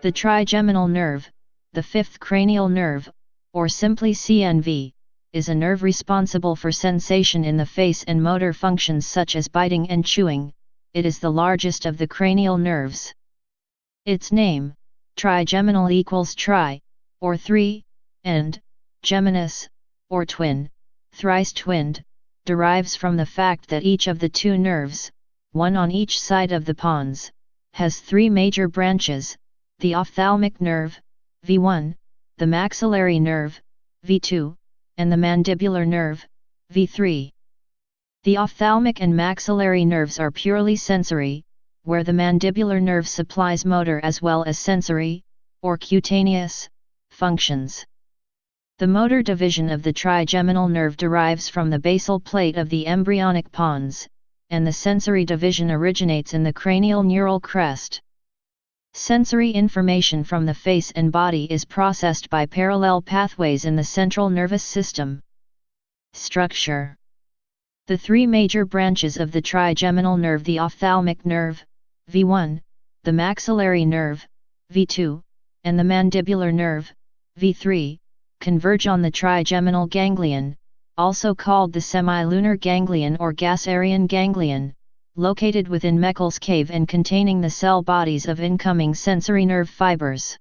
The trigeminal nerve, the fifth cranial nerve, or simply CNV, is a nerve responsible for sensation in the face and motor functions such as biting and chewing. It is the largest of the cranial nerves. Its name, trigeminal equals tri, or three, and geminus, or twin, thrice twinned, derives from the fact that each of the two nerves, one on each side of the pons, has three major branches: the ophthalmic nerve, V1, the maxillary nerve, V2, and the mandibular nerve, V3. The ophthalmic and maxillary nerves are purely sensory, where the mandibular nerve supplies motor as well as sensory, or cutaneous, functions. The motor division of the trigeminal nerve derives from the basal plate of the embryonic pons, and the sensory division originates in the cranial neural crest. Sensory information from the face and body is processed by parallel pathways in the central nervous system. Structure. The three major branches of the trigeminal nerve: the ophthalmic nerve, V1, the maxillary nerve, V2, and the mandibular nerve, V3, converge on the trigeminal ganglion, also called the semilunar ganglion or Gassarian ganglion, located within Meckel's cave and containing the cell bodies of incoming sensory nerve fibers.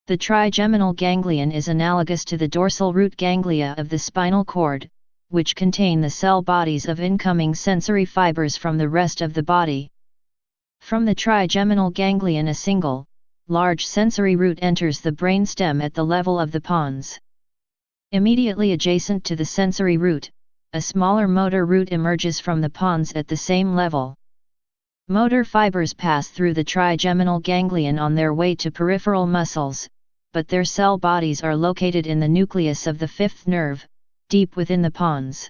The trigeminal ganglion is analogous to the dorsal root ganglia of the spinal cord, which contain the cell bodies of incoming sensory fibers from the rest of the body. From the trigeminal ganglion, a single, large sensory root enters the brainstem at the level of the pons. Immediately adjacent to the sensory root, a smaller motor root emerges from the pons at the same level. Motor fibers pass through the trigeminal ganglion on their way to peripheral muscles, but their cell bodies are located in the nucleus of the fifth nerve, deep within the pons.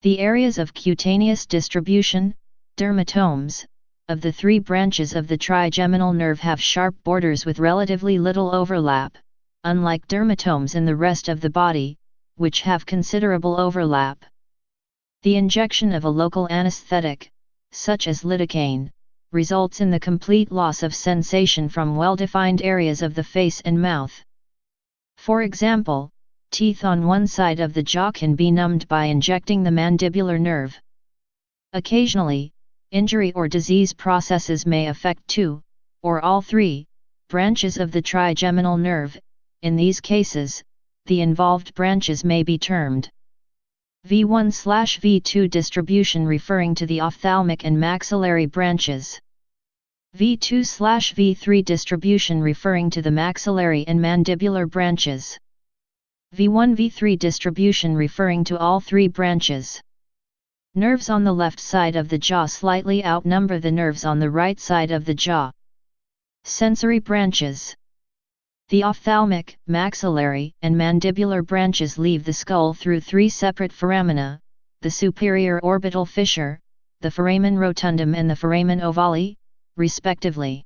The areas of cutaneous distribution, dermatomes, of the three branches of the trigeminal nerve have sharp borders with relatively little overlap, unlike dermatomes in the rest of the body, which have considerable overlap. The injection of a local anesthetic, such as lidocaine, results in the complete loss of sensation from well-defined areas of the face and mouth. For example, teeth on one side of the jaw can be numbed by injecting the mandibular nerve. Occasionally, injury or disease processes may affect two, or all three, branches of the trigeminal nerve. In these cases, the involved branches may be termed V1/V2 distribution, referring to the ophthalmic and maxillary branches, V2/V3 distribution referring to the maxillary and mandibular branches, V1/V3 distribution referring to all three branches. Nerves on the left side of the jaw slightly outnumber the nerves on the right side of the jaw. Sensory branches. The ophthalmic, maxillary, and mandibular branches leave the skull through three separate foramina: the superior orbital fissure, the foramen rotundum and the foramen ovale, respectively.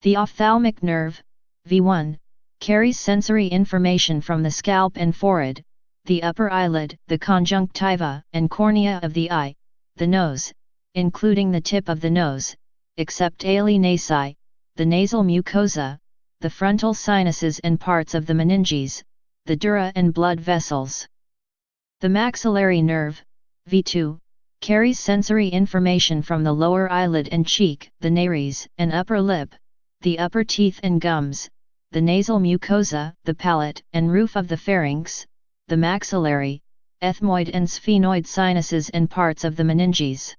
The ophthalmic nerve, V1, carries sensory information from the scalp and forehead, the upper eyelid, the conjunctiva and cornea of the eye, the nose, including the tip of the nose, except ali nasi, the nasal mucosa, the frontal sinuses and parts of the meninges, the dura and blood vessels. The maxillary nerve, V2, carries sensory information from the lower eyelid and cheek, the nares and upper lip, the upper teeth and gums, the nasal mucosa, the palate and roof of the pharynx, the maxillary, ethmoid and sphenoid sinuses and parts of the meninges.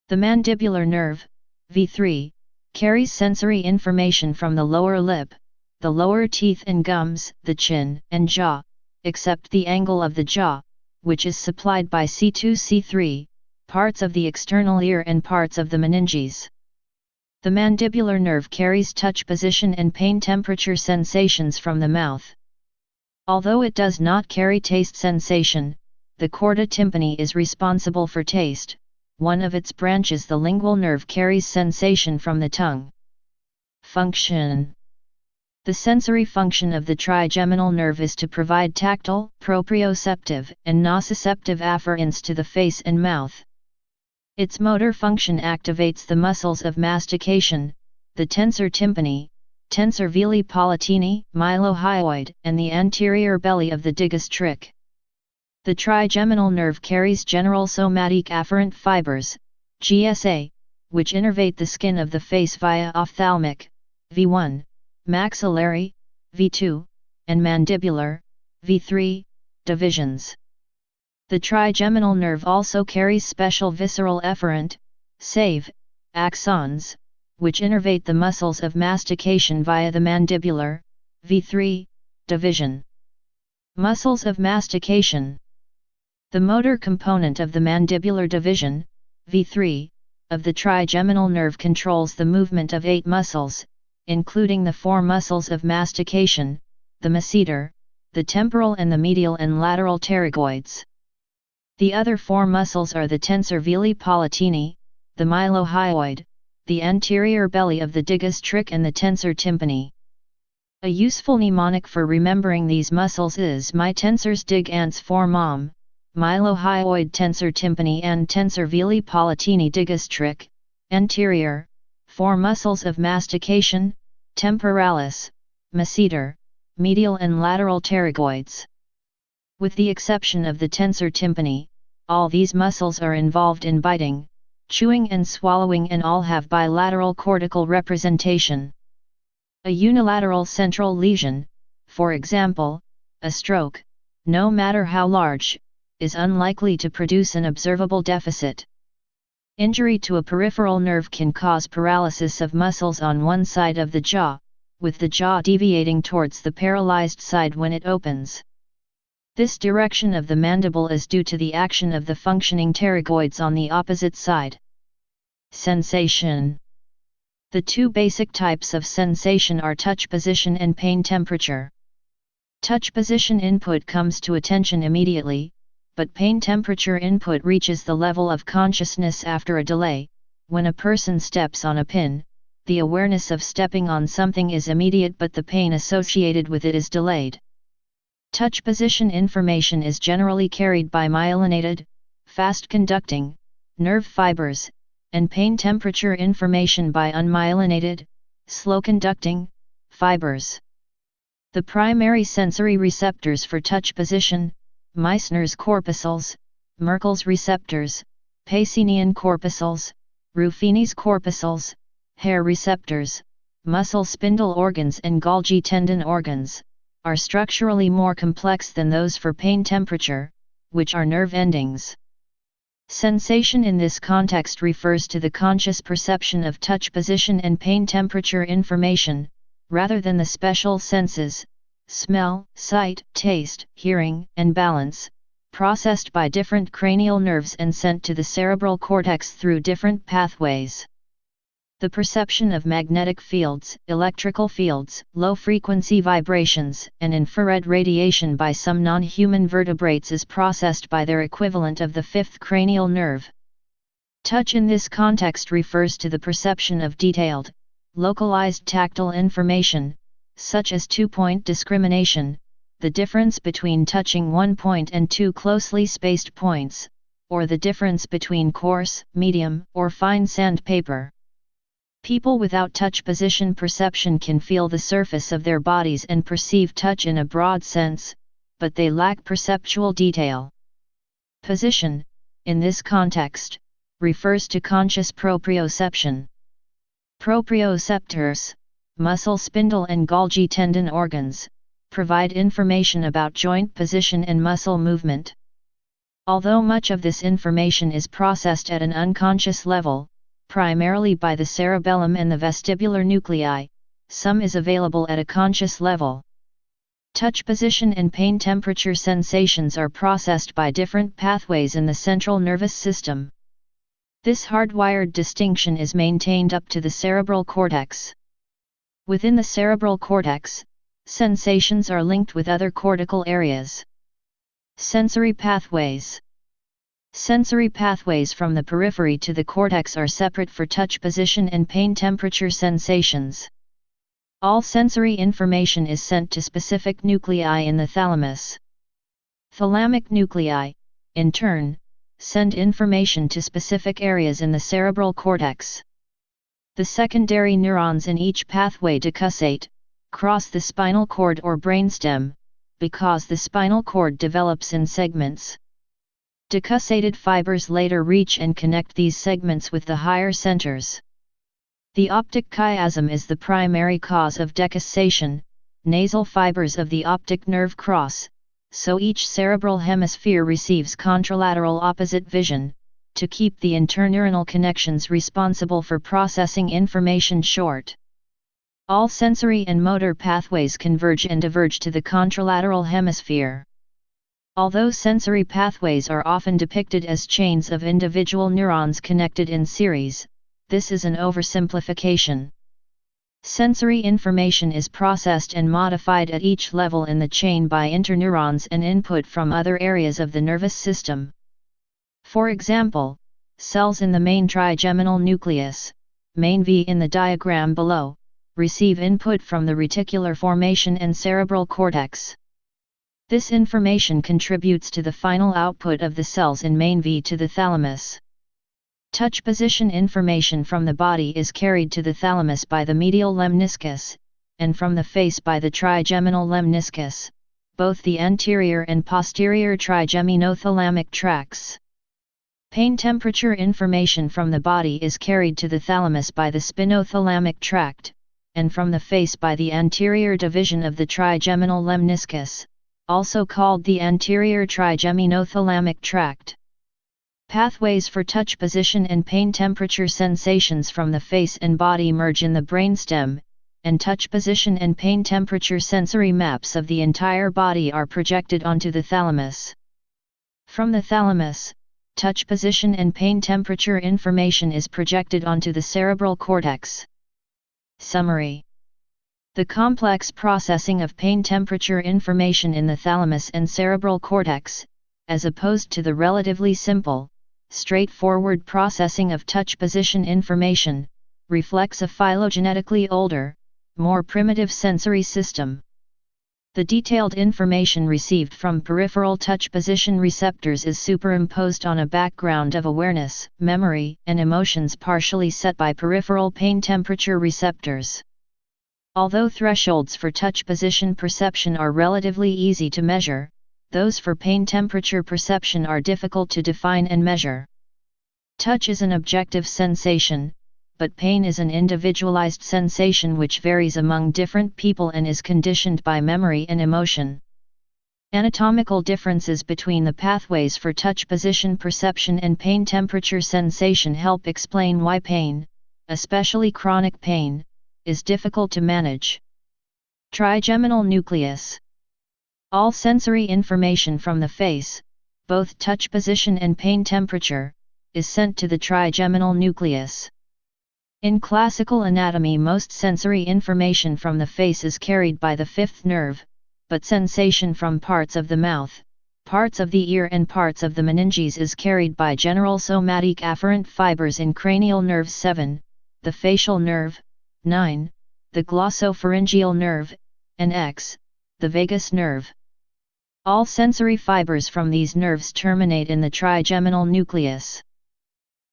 The mandibular nerve, V3, carries sensory information from the lower lip, the lower teeth and gums, the chin and jaw, except the angle of the jaw, which is supplied by C2-C3, parts of the external ear and parts of the meninges. The mandibular nerve carries touch position and pain temperature sensations from the mouth. Although it does not carry taste sensation, the chorda tympani is responsible for taste. One of its branches, the lingual nerve, carries sensation from the tongue. Function. The sensory function of the trigeminal nerve is to provide tactile, proprioceptive, and nociceptive afferents to the face and mouth. Its motor function activates the muscles of mastication, the tensor tympani, tensor veli palatini, mylohyoid, and the anterior belly of the digastric. The trigeminal nerve carries general somatic afferent fibers, GSA, which innervate the skin of the face via ophthalmic, V1, maxillary, V2, and mandibular, V3, divisions. The trigeminal nerve also carries special visceral efferent, SAVE, axons, which innervate the muscles of mastication via the mandibular, V3, division. Muscles of mastication. The motor component of the mandibular division, V3, of the trigeminal nerve controls the movement of 8 muscles, including the 4 muscles of mastication, the masseter, the temporal and the medial and lateral pterygoids. The other 4 muscles are the tensor veli palatini, the mylohyoid, the anterior belly of the digastric and the tensor tympani. A useful mnemonic for remembering these muscles is my tensors dig ants for mom, mylohyoid tensor tympani and tensor veli palatini digastric, anterior, 4 muscles of mastication, temporalis, masseter, medial and lateral pterygoids. With the exception of the tensor tympani, all these muscles are involved in biting, chewing and swallowing and all have bilateral cortical representation. A unilateral central lesion, for example, a stroke, no matter how large, is unlikely to produce an observable deficit. Injury to a peripheral nerve can cause paralysis of muscles on one side of the jaw, with the jaw deviating towards the paralyzed side when it opens. This direction of the mandible is due to the action of the functioning pterygoids on the opposite side. Sensation. The 2 basic types of sensation are touch position and pain temperature. Touch position input comes to attention immediately, but pain temperature input reaches the level of consciousness after a delay. When a person steps on a pin, the awareness of stepping on something is immediate but the pain associated with it is delayed. Touch position information is generally carried by myelinated, fast-conducting, nerve fibers, and pain temperature information by unmyelinated, slow-conducting, fibers. The primary sensory receptors for touch position, Meissner's corpuscles, Merkel's receptors, Pacinian corpuscles, Ruffini's corpuscles, hair receptors, muscle spindle organs and Golgi tendon organs, are structurally more complex than those for pain temperature, which are nerve endings. Sensation in this context refers to the conscious perception of touch position and pain temperature information, rather than the special senses, smell, sight, taste, hearing, and balance, processed by different cranial nerves and sent to the cerebral cortex through different pathways. The perception of magnetic fields, electrical fields, low-frequency vibrations, and infrared radiation by some non-human vertebrates is processed by their equivalent of the 5th cranial nerve. Touch in this context refers to the perception of detailed, localized tactile information, such as 2-point discrimination, the difference between touching 1 point and 2 closely spaced points, or the difference between coarse, medium, or fine sandpaper. People without touch position perception can feel the surface of their bodies and perceive touch in a broad sense, but they lack perceptual detail. Position, in this context, refers to conscious proprioception. Proprioceptors, muscle spindle and Golgi tendon organs, provide information about joint position and muscle movement. Although much of this information is processed at an unconscious level, primarily by the cerebellum and the vestibular nuclei, some is available at a conscious level. Touch position and pain temperature sensations are processed by different pathways in the central nervous system. This hardwired distinction is maintained up to the cerebral cortex. Within the cerebral cortex, sensations are linked with other cortical areas. Sensory pathways. Sensory pathways from the periphery to the cortex are separate for touch position and pain temperature sensations. All sensory information is sent to specific nuclei in the thalamus. Thalamic nuclei, in turn, send information to specific areas in the cerebral cortex. The secondary neurons in each pathway decussate, cross the spinal cord or brainstem, because the spinal cord develops in segments. Decussated fibers later reach and connect these segments with the higher centers. The optic chiasm is the primary cause of decussation. Nasal fibers of the optic nerve cross, so each cerebral hemisphere receives contralateral opposite vision, to keep the interneuronal connections responsible for processing information short. All sensory and motor pathways converge and diverge to the contralateral hemisphere. Although sensory pathways are often depicted as chains of individual neurons connected in series, this is an oversimplification. Sensory information is processed and modified at each level in the chain by interneurons and input from other areas of the nervous system. For example, cells in the main trigeminal nucleus, main V in the diagram below, receive input from the reticular formation and cerebral cortex. This information contributes to the final output of the cells in main V to the thalamus. Touch position information from the body is carried to the thalamus by the medial lemniscus, and from the face by the trigeminal lemniscus, both the anterior and posterior trigeminothalamic tracts. Pain temperature information from the body is carried to the thalamus by the spinothalamic tract, and from the face by the anterior division of the trigeminal lemniscus, also called the anterior trigeminothalamic tract. Pathways for touch position and pain temperature sensations from the face and body merge in the brainstem, and touch position and pain temperature sensory maps of the entire body are projected onto the thalamus. From the thalamus, touch position and pain temperature information is projected onto the cerebral cortex. Summary: the complex processing of pain temperature information in the thalamus and cerebral cortex, as opposed to the relatively simple, straightforward processing of touch position information, reflects a phylogenetically older, more primitive sensory system. The detailed information received from peripheral touch position receptors is superimposed on a background of awareness, memory, and emotions partially set by peripheral pain temperature receptors. Although thresholds for touch position perception are relatively easy to measure, those for pain temperature perception are difficult to define and measure. Touch is an objective sensation, but pain is an individualized sensation which varies among different people and is conditioned by memory and emotion. Anatomical differences between the pathways for touch position perception and pain temperature sensation help explain why pain, especially chronic pain, is difficult to manage. Trigeminal nucleus. All sensory information from the face, both touch position and pain temperature, is sent to the trigeminal nucleus. In classical anatomy, most sensory information from the face is carried by the fifth nerve, but sensation from parts of the mouth, parts of the ear and parts of the meninges is carried by general somatic afferent fibers in cranial nerve 7, the facial nerve 9, the glossopharyngeal nerve, and X, the vagus nerve. All sensory fibers from these nerves terminate in the trigeminal nucleus.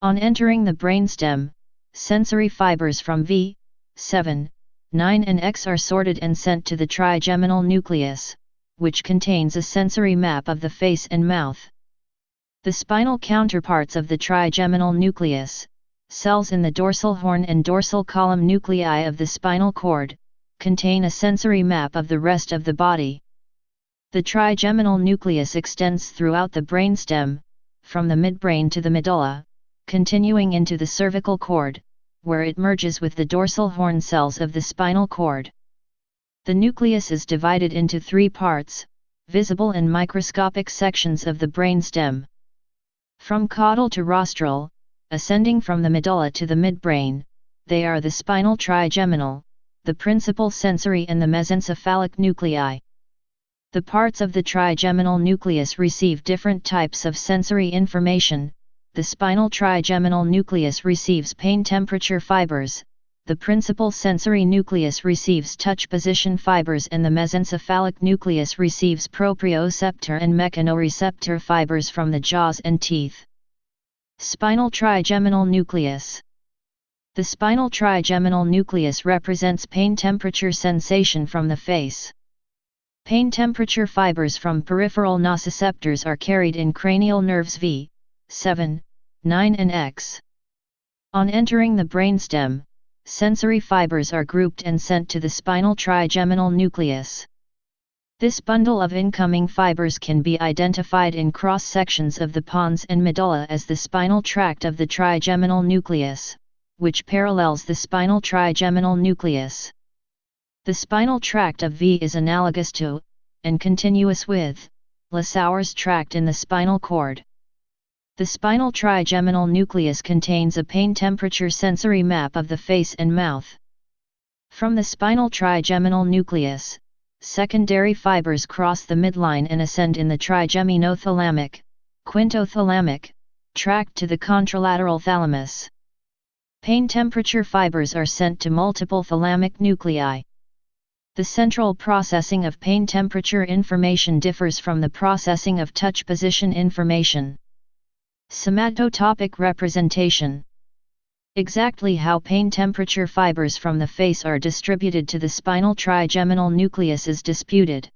On entering the brainstem, sensory fibers from V, 7, 9 and X are sorted and sent to the trigeminal nucleus, which contains a sensory map of the face and mouth. The spinal counterparts of the trigeminal nucleus, cells in the dorsal horn and dorsal column nuclei of the spinal cord, contain a sensory map of the rest of the body. The trigeminal nucleus extends throughout the brainstem, from the midbrain to the medulla, continuing into the cervical cord, where it merges with the dorsal horn cells of the spinal cord. The nucleus is divided into three parts, visible and microscopic sections of the brainstem. From caudal to rostral, ascending from the medulla to the midbrain, they are the spinal trigeminal, the principal sensory and the mesencephalic nuclei. The parts of the trigeminal nucleus receive different types of sensory information. The spinal trigeminal nucleus receives pain temperature fibers, the principal sensory nucleus receives touch position fibers and the mesencephalic nucleus receives proprioceptor and mechanoreceptor fibers from the jaws and teeth. Spinal trigeminal nucleus. The spinal trigeminal nucleus represents pain temperature sensation from the face. Pain temperature fibers from peripheral nociceptors are carried in cranial nerves V, 7, 9 and X. On entering the brainstem, sensory fibers are grouped and sent to the spinal trigeminal nucleus. This bundle of incoming fibers can be identified in cross-sections of the pons and medulla as the spinal tract of the trigeminal nucleus, which parallels the spinal trigeminal nucleus. The spinal tract of V is analogous to, and continuous with, Lasauer's tract in the spinal cord. The spinal trigeminal nucleus contains a pain temperature sensory map of the face and mouth. From the spinal trigeminal nucleus, secondary fibers cross the midline and ascend in the trigeminothalamic, quintothalamic, tract to the contralateral thalamus. Pain temperature fibers are sent to multiple thalamic nuclei. The central processing of pain temperature information differs from the processing of touch position information. Somatotopic representation. Exactly how pain temperature fibers from the face are distributed to the spinal trigeminal nucleus is disputed.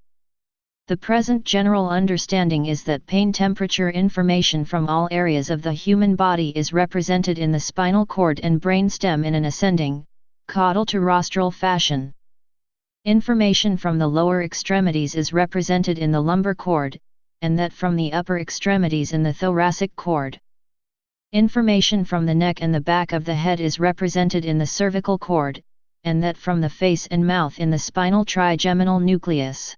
The present general understanding is that pain temperature information from all areas of the human body is represented in the spinal cord and brainstem in an ascending, caudal to rostral fashion. Information from the lower extremities is represented in the lumbar cord, and that from the upper extremities in the thoracic cord. Information from the neck and the back of the head is represented in the cervical cord, and that from the face and mouth in the spinal trigeminal nucleus.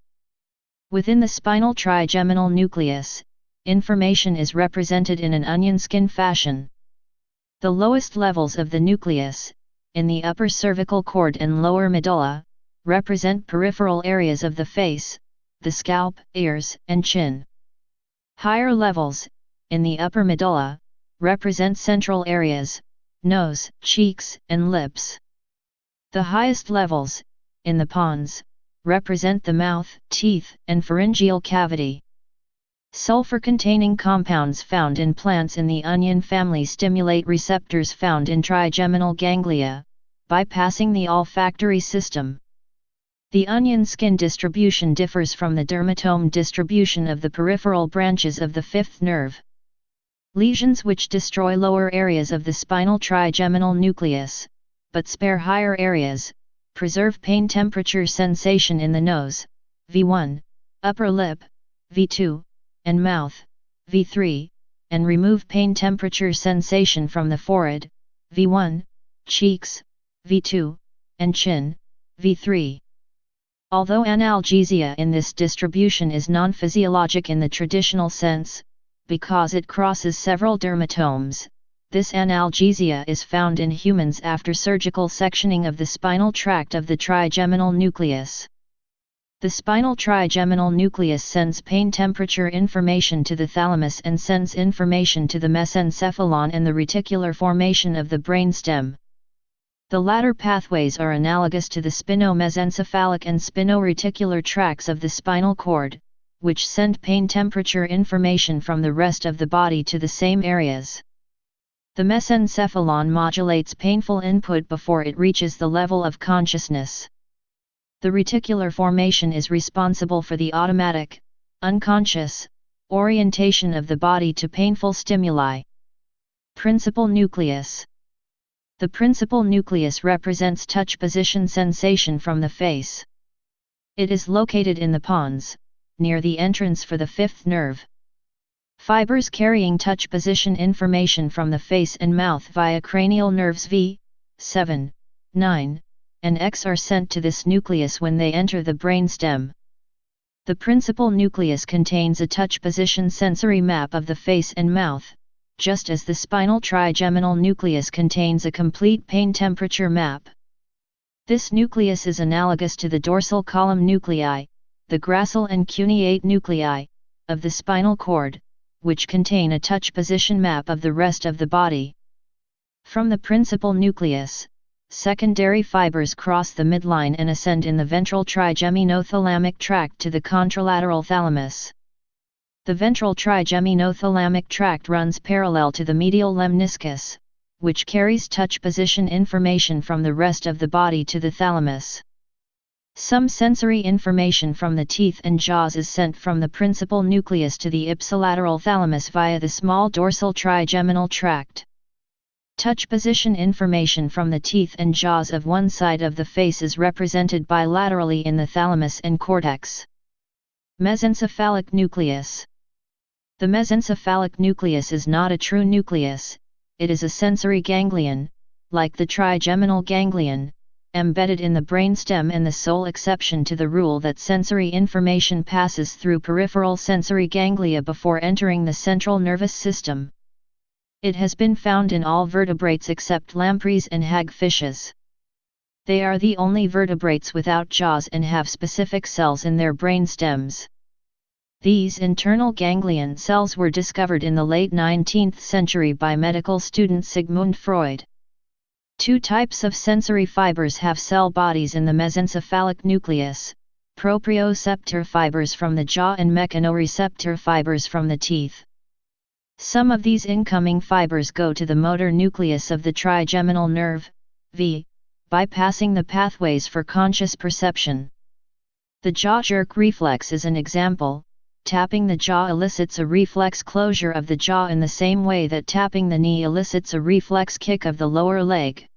Within the spinal trigeminal nucleus, information is represented in an onion skin fashion. The lowest levels of the nucleus, in the upper cervical cord and lower medulla, represent peripheral areas of the face, the scalp, ears, and chin. Higher levels, in the upper medulla, represent central areas, nose, cheeks, and lips. The highest levels, in the pons, represent the mouth, teeth, and pharyngeal cavity. Sulfur-containing compounds found in plants in the onion family stimulate receptors found in trigeminal ganglia, bypassing the olfactory system. The onion skin distribution differs from the dermatome distribution of the peripheral branches of the fifth nerve. Lesions which destroy lower areas of the spinal trigeminal nucleus, but spare higher areas, preserve pain temperature sensation in the nose, V1, upper lip, V2, and mouth, V3, and remove pain temperature sensation from the forehead, V1, cheeks, V2, and chin, V3. Although analgesia in this distribution is non-physiologic in the traditional sense, because it crosses several dermatomes, this analgesia is found in humans after surgical sectioning of the spinal tract of the trigeminal nucleus. The spinal trigeminal nucleus sends pain temperature information to the thalamus and sends information to the mesencephalon and the reticular formation of the brainstem. The latter pathways are analogous to the spino-mesencephalic and spino-reticular tracts of the spinal cord, which send pain temperature information from the rest of the body to the same areas. The mesencephalon modulates painful input before it reaches the level of consciousness. The reticular formation is responsible for the automatic, unconscious, orientation of the body to painful stimuli. Principal nucleus. The principal nucleus represents touch position sensation from the face. It is located in the pons, near the entrance for the fifth nerve. Fibers carrying touch position information from the face and mouth via cranial nerves V, 7, 9, and X are sent to this nucleus when they enter the brainstem. The principal nucleus contains a touch position sensory map of the face and mouth, just as the spinal trigeminal nucleus contains a complete pain temperature map. This nucleus is analogous to the dorsal column nuclei, the gracile and cuneate nuclei, of the spinal cord, which contain a touch position map of the rest of the body. From the principal nucleus, secondary fibers cross the midline and ascend in the ventral trigeminothalamic tract to the contralateral thalamus. The ventral trigeminothalamic tract runs parallel to the medial lemniscus, which carries touch position information from the rest of the body to the thalamus. Some sensory information from the teeth and jaws is sent from the principal nucleus to the ipsilateral thalamus via the small dorsal trigeminal tract. Touch position information from the teeth and jaws of one side of the face is represented bilaterally in the thalamus and cortex. Mesencephalic nucleus. The mesencephalic nucleus is not a true nucleus, it is a sensory ganglion, like the trigeminal ganglion, embedded in the brainstem and the sole exception to the rule that sensory information passes through peripheral sensory ganglia before entering the central nervous system. It has been found in all vertebrates except lampreys and hagfishes. They are the only vertebrates without jaws and have specific cells in their brainstems. These internal ganglion cells were discovered in the late 19th century by medical student Sigmund Freud. Two types of sensory fibers have cell bodies in the mesencephalic nucleus: proprioceptor fibers from the jaw and mechanoreceptor fibers from the teeth. Some of these incoming fibers go to the motor nucleus of the trigeminal nerve, V, bypassing the pathways for conscious perception. The jaw jerk reflex is an example. Tapping the jaw elicits a reflex closure of the jaw in the same way that tapping the knee elicits a reflex kick of the lower leg.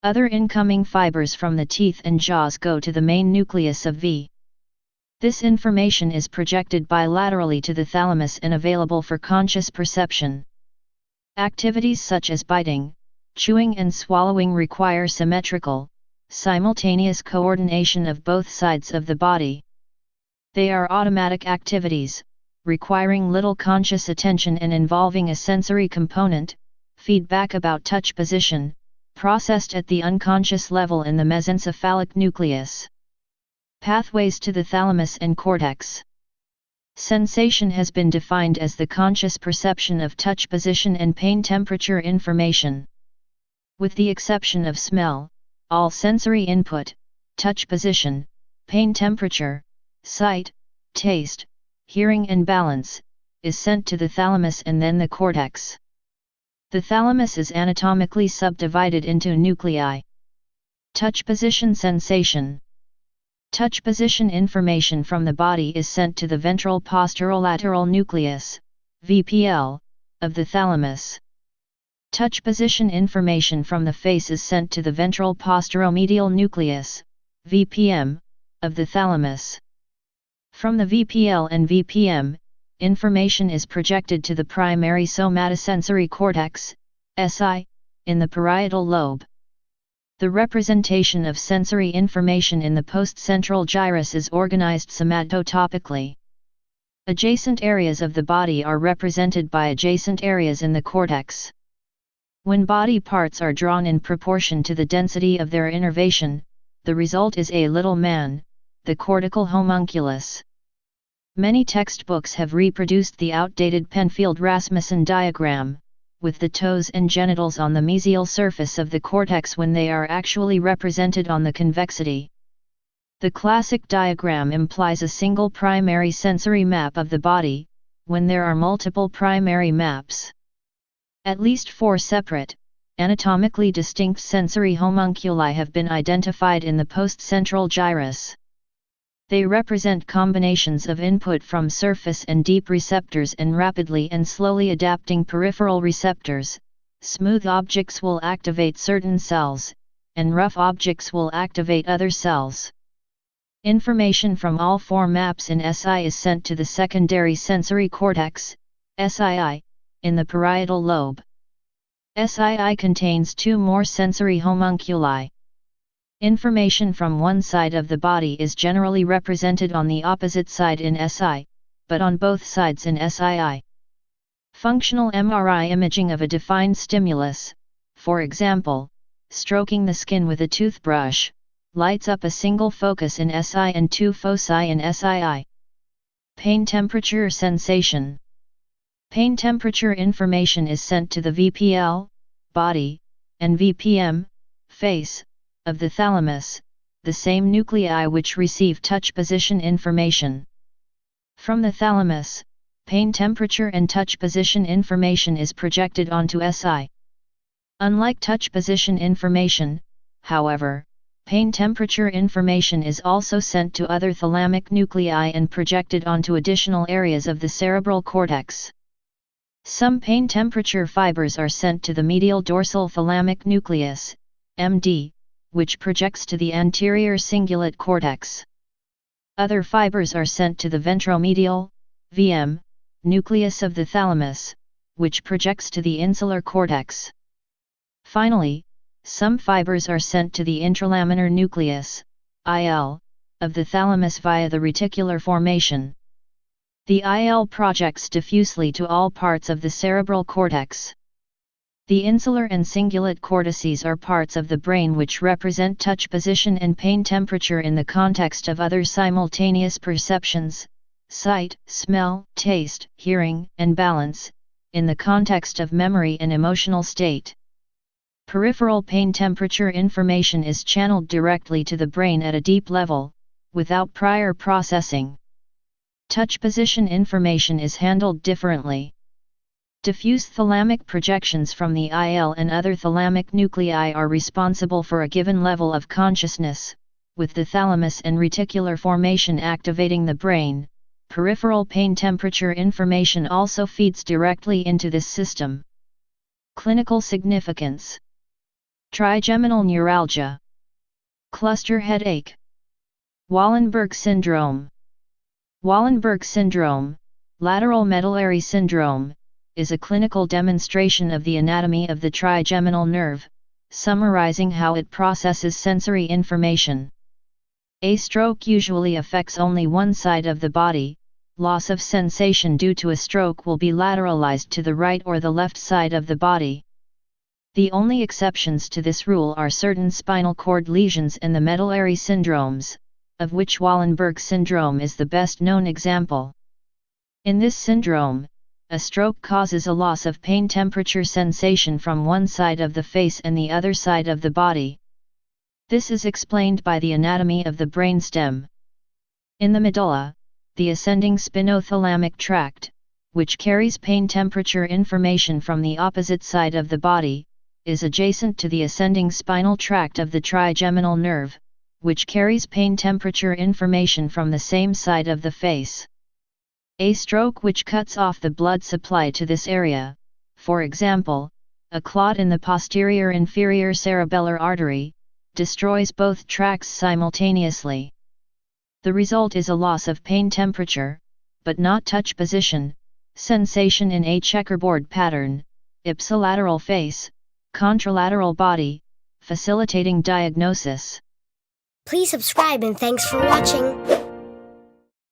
Other incoming fibers from the teeth and jaws go to the main nucleus of V. This information is projected bilaterally to the thalamus and available for conscious perception. Activities such as biting, chewing and swallowing require symmetrical, simultaneous coordination of both sides of the body. They are automatic activities, requiring little conscious attention and involving a sensory component, feedback about touch position, processed at the unconscious level in the mesencephalic nucleus. Pathways to the thalamus and cortex. Sensation has been defined as the conscious perception of touch position and pain temperature information. With the exception of smell, all sensory input, touch position, pain temperature, sight, taste, hearing and balance, is sent to the thalamus and then the cortex. The thalamus is anatomically subdivided into nuclei. Touch position sensation. Touch position information from the body is sent to the ventral posterolateral nucleus, VPL, of the thalamus. Touch position information from the face is sent to the ventral posteromedial nucleus, VPM, of the thalamus. From the VPL and VPM, information is projected to the primary somatosensory cortex, SI, in the parietal lobe. The representation of sensory information in the postcentral gyrus is organized somatotopically. Adjacent areas of the body are represented by adjacent areas in the cortex. When body parts are drawn in proportion to the density of their innervation, the result is a little man, the cortical homunculus. Many textbooks have reproduced the outdated Penfield-Rasmussen diagram, with the toes and genitals on the mesial surface of the cortex when they are actually represented on the convexity. The classic diagram implies a single primary sensory map of the body, when there are multiple primary maps. At least 4 separate, anatomically distinct sensory homunculi have been identified in the postcentral gyrus. They represent combinations of input from surface and deep receptors and rapidly and slowly adapting peripheral receptors. Smooth objects will activate certain cells, and rough objects will activate other cells. Information from all 4 maps in SI is sent to the secondary sensory cortex, SII, in the parietal lobe. SII contains 2 more sensory homunculi. Information from one side of the body is generally represented on the opposite side in SI, but on both sides in SII. Functional MRI imaging of a defined stimulus, for example, stroking the skin with a toothbrush, lights up a single focus in SI and 2 foci in SII. Pain temperature sensation. Pain temperature information is sent to the VPL, body, and VPM, face, of the thalamus, the same nuclei which receive touch position information. From the thalamus, pain temperature and touch position information is projected onto SI. Unlike touch position information, however, pain temperature information is also sent to other thalamic nuclei and projected onto additional areas of the cerebral cortex. Some pain temperature fibers are sent to the medial dorsal thalamic nucleus, MD, which projects to the anterior cingulate cortex. Other fibers are sent to the ventromedial, VM, nucleus of the thalamus, which projects to the insular cortex. Finally, some fibers are sent to the intralaminar nucleus, IL, of the thalamus via the reticular formation. The IL projects diffusely to all parts of the cerebral cortex. The insular and cingulate cortices are parts of the brain which represent touch position and pain temperature in the context of other simultaneous perceptions, sight, smell, taste, hearing, and balance, in the context of memory and emotional state. Peripheral pain temperature information is channeled directly to the brain at a deep level, without prior processing. Touch position information is handled differently. Diffuse thalamic projections from the IL and other thalamic nuclei are responsible for a given level of consciousness, with the thalamus and reticular formation activating the brain. Peripheral pain temperature information also feeds directly into this system. Clinical significance: trigeminal neuralgia, cluster headache, Wallenberg syndrome. Wallenberg syndrome, lateral medullary syndrome, is a clinical demonstration of the anatomy of the trigeminal nerve, summarizing how it processes sensory information. A stroke usually affects only one side of the body. Loss of sensation due to a stroke will be lateralized to the right or the left side of the body. The only exceptions to this rule are certain spinal cord lesions and the medullary syndromes, of which Wallenberg syndrome is the best known example. In this syndrome, a stroke causes a loss of pain temperature sensation from one side of the face and the other side of the body. This is explained by the anatomy of the brainstem. In the medulla, the ascending spinothalamic tract, which carries pain temperature information from the opposite side of the body, is adjacent to the ascending spinal tract of the trigeminal nerve, which carries pain temperature information from the same side of the face. A stroke which cuts off the blood supply to this area, for example, a clot in the posterior inferior cerebellar artery, destroys both tracts simultaneously. The result is a loss of pain temperature, but not touch position, sensation in a checkerboard pattern, ipsilateral face, contralateral body, facilitating diagnosis. Please subscribe and thanks for watching.